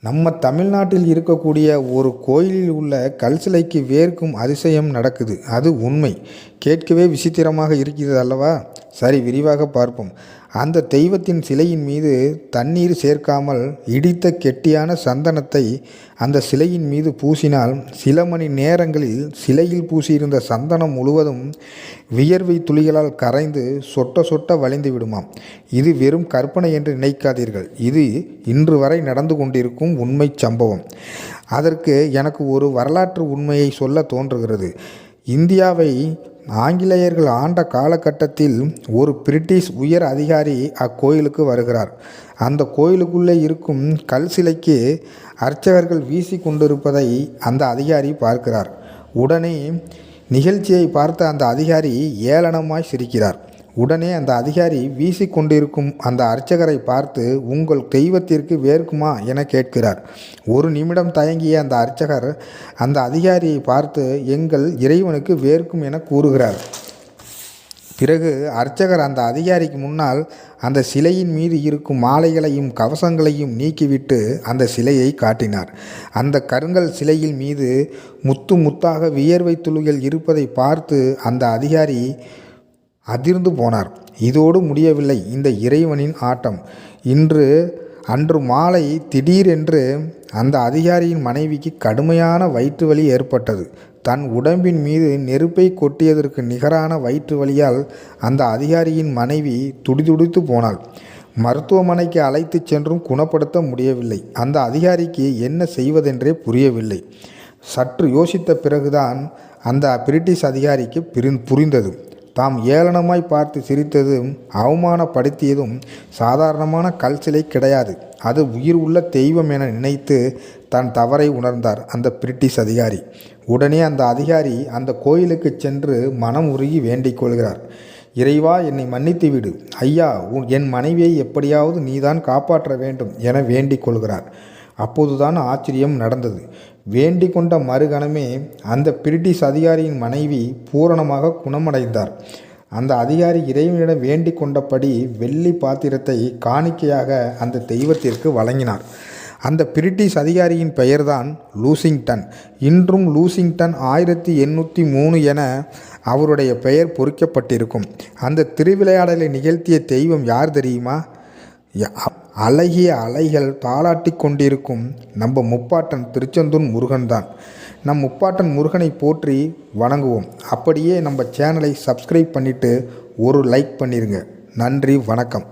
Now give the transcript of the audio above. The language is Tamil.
நம்ம தமிழ்நாட்டில் இருக்கக்கூடிய ஒரு கோயிலில் உள்ள கல் சிலைக்கு வேர்க்கும் அதிசயம் நடக்குது. அது உண்மை. கேட்கவே விசித்திரமாக இருக்கிறது அல்லவா? சரி, விரிவாக பார்ப்போம். அந்த தெய்வத்தின் சிலையின் மீது தண்ணீர் சேர்க்காமல் இடித்த கெட்டியான சந்தனத்தை அந்த சிலையின் மீது பூசினால் சில மணி நேரங்களில் சிலையில் பூசியிருந்த சந்தனம் முழுவதும் வியர்வை துளிகளால் கரைந்து சொட்ட சொட்ட வழிந்து விடுமாம். இது வெறும் கற்பனை என்று நினைக்காதீர்கள். இது இன்று வரை நடந்து கொண்டிருக்கும் உண்மை சம்பவம். அதற்கு எனக்கு ஒரு வரலாற்று உண்மையை சொல்ல தோன்றுகிறது. இந்தியாவை ஆங்கிலேயர்கள் ஆண்ட காலகட்டத்தில் ஒரு பிரிட்டிஷ் உயர் அதிகாரி அக்கோயிலுக்கு வருகிறார். அந்த கோயிலுக்குள்ளே இருக்கும் கல் சிலைக்கு அர்ச்சகர்கள் வீசி கொண்டிருப்பதை அந்த அதிகாரி பார்க்கிறார். உடனே நிகழ்ச்சியை பார்த்த அந்த அதிகாரி ஏளனமாய் சிரிக்கிறார். உடனே அந்த அதிகாரி வீசி கொண்டிருக்கும் அந்த அர்ச்சகரை பார்த்து, உங்கள் தெய்வத்திற்கு வேர்க்குமா என கேட்கிறார். ஒரு நிமிடம் தயங்கிய அந்த அர்ச்சகர் அந்த அதிகாரியை பார்த்து, எங்கள் இறைவனுக்கு வேர்க்கும் என கூறுகிறார். பிறகு அர்ச்சகர் அந்த அதிகாரிக்கு முன்னால் அந்த சிலையின் மீது இருக்கும் மாலைகளையும் கவசங்களையும் நீக்கிவிட்டு அந்த சிலையை காட்டினார். அந்த கருங்கல் சிலையின் மீது முத்து முத்தாக வியர்வை துளிகள் இருப்பதை பார்த்து அந்த அதிகாரி அதிர்ந்து போனார். இதோடு முடியவில்லை இந்த இறைவனின் ஆட்டம். அன்று மாலை திடீரென்று அந்த அதிகாரியின் மனைவிக்கு கடுமையான வயிற்று வலி ஏற்பட்டது. தன் உடம்பின் மீது நெருப்பை கொட்டியதற்கு நிகரான வயிற்று வலியால் அந்த அதிகாரியின் மனைவி துடிதுடித்து போனாள். மருத்துவமனைக்கு அழைத்து சென்றும் குணப்படுத்த முடியவில்லை. அந்த அதிகாரிக்கு என்ன செய்வதென்றே புரியவில்லை. சற்று யோசித்த பிறகுதான் அந்த பிரிட்டிஷ் அதிகாரிக்கு புரிந்தது. தாம் ஏளனமாய் பார்த்து சிரித்ததும் அவமானப்படுத்தியதும் சாதாரணமான கல் சிலை கிடையாது, அது உயிர் உள்ள தெய்வம் என நினைத்து தன் தவறை உணர்ந்தார் அந்த பிரிட்டிஷ் அதிகாரி. உடனே அந்த அதிகாரி அந்த கோயிலுக்கு சென்று மனம் உருகி வேண்டிக் கொள்கிறார். இறைவா, என்னை மன்னித்து விடு. ஐயா, என் மனைவியை எப்படியாவது நீதான் காப்பாற்ற வேண்டும் என வேண்டிக் கொள்கிறார். அப்போதுதான் ஆச்சரியம் நடந்தது. வேண்டிக் கொண்ட மறுகணமே அந்த பிரிட்டிஷ் அதிகாரியின் மனைவி பூரணமாக குணமடைந்தார். அந்த அதிகாரி இறைவனிடம் வேண்டிக் கொண்டபடி வெள்ளி பாத்திரத்தை காணிக்கையாக அந்த தெய்வத்திற்கு வழங்கினார். அந்த பிரிட்டிஷ் அதிகாரியின் பெயர்தான் லூசிங்டன். இன்றும் லூசிங்டன் 1803 என அவருடைய பெயர் பொறிக்கப்பட்டிருக்கும். அந்த திருவிளையாடலை நிகழ்த்திய தெய்வம் யார் தெரியுமா? அழகிய அலைகள் தாளாட்டி கொண்டிருக்கும் நம்ம முப்பாட்டன் திருச்செந்தூர் முருகன்தான். நம் முப்பாட்டன் முருகனை போற்றி வணங்குவோம். அப்படியே நம்ம சேனலை சப்ஸ்கிரைப் பண்ணிவிட்டு ஒரு லைக் பண்ணிடுங்க. நன்றி, வணக்கம்.